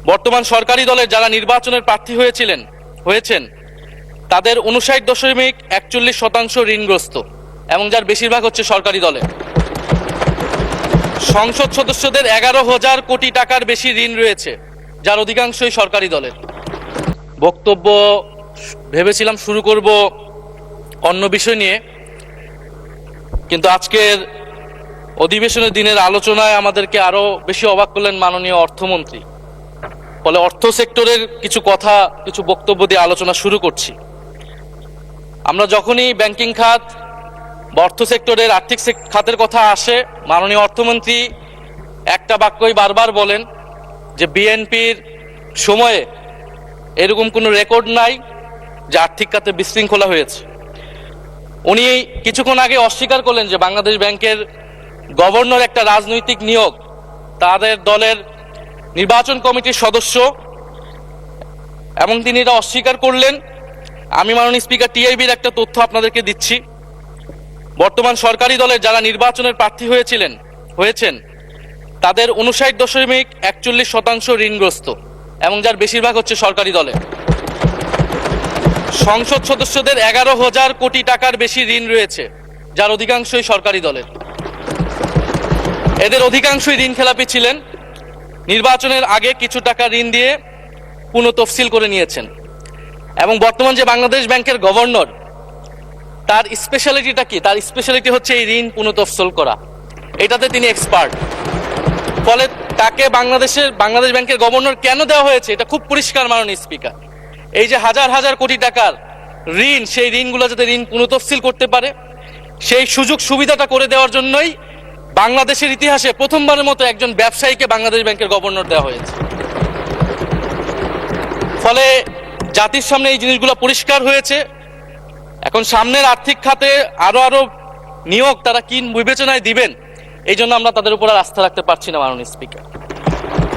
বর্তমান সরকারি দলের যারা নির্বাচনের প্রার্থী হয়েছেন তাদের 59.41% ঋণগ্রস্ত এবং যার বেশিরভাগ হচ্ছে সরকারি দলে। সংসদ সদস্যদের 11,000 কোটি টাকার বেশি ঋণ রয়েছে, যার অধিকাংশই সরকারি দলের। বক্তব্য ভেবেছিলাম শুরু করব অন্য বিষয় নিয়ে, কিন্তু আজকের অধিবেশনের দিনের আলোচনায় আমাদেরকে আরো বেশি অবাক করলেন মাননীয় অর্থমন্ত্রী। ফলে অর্থ সেক্টরের কিছু বক্তব্য দিয়ে আলোচনা শুরু করছি। আমরা যখনই ব্যাংকিং খাত বা অর্থ সেক্টরের আর্থিক খাতের কথা আসে, মাননীয় অর্থমন্ত্রী একটা বাক্যই বারবার বলেন যে বিএনপির সময়ে এরকম কোনো রেকর্ড নাই যে আর্থিক খাতে বিশৃঙ্খলা হয়েছে। উনি কিছুক্ষণ আগে অস্বীকার করলেন যে বাংলাদেশ ব্যাংকের গভর্নর একটা রাজনৈতিক নিয়োগ, তাদের দলের নির্বাচন কমিটির সদস্য, এবং তিনি এটা অস্বীকার করলেন। আমি মাননীয় স্পিকার টিআইবির একটা তথ্য আপনাদেরকে দিচ্ছি। বর্তমান সরকারি দলের যারা নির্বাচনের প্রার্থী হয়েছেন তাদের 59.41% ঋণগ্রস্ত এবং যার বেশিরভাগ হচ্ছে সরকারি দলে। সংসদ সদস্যদের 11,000 কোটি টাকার বেশি ঋণ রয়েছে, যার অধিকাংশই সরকারি দলের। এদের অধিকাংশই ঋণ খেলাপি ছিলেন, নির্বাচনের আগে কিছু টাকা ঋণ দিয়ে পুনঃতফসিল করে নিয়েছেন। এবং বর্তমান যে বাংলাদেশ ব্যাংকের গভর্নর, তার স্পেশালিটিটা কি? তার স্পেশালিটি হচ্ছে এই ঋণ পুনঃতফসিল করা, এটাতে তিনি এক্সপার্ট। ফলে তাকে বাংলাদেশ ব্যাংকের গভর্নর কেন দেওয়া হয়েছে এটা খুব পরিষ্কার মাননীয় স্পিকার। এই যে হাজার হাজার কোটি টাকার ঋণ, সেই ঋণগুলো যাতে ঋণ পুনঃতফসিল করতে পারে সেই সুযোগ সুবিধাটা করে দেওয়ার জন্যই বাংলাদেশের ইতিহাসে প্রথমবারের মতো একজন ব্যবসায়ীকে বাংলাদেশ ব্যাংকের গভর্নর দেওয়া হয়েছে। ফলে জাতির সামনে এই জিনিসগুলো পরিষ্কার হয়েছে। এখন সামনের আর্থিক খাতে আরো নিয়োগ তারা কি বিবেচনায় দিবেন, এই জন্য আমরা তাদের উপর আর আস্থা রাখতে পারছি না মাননীয় স্পিকার।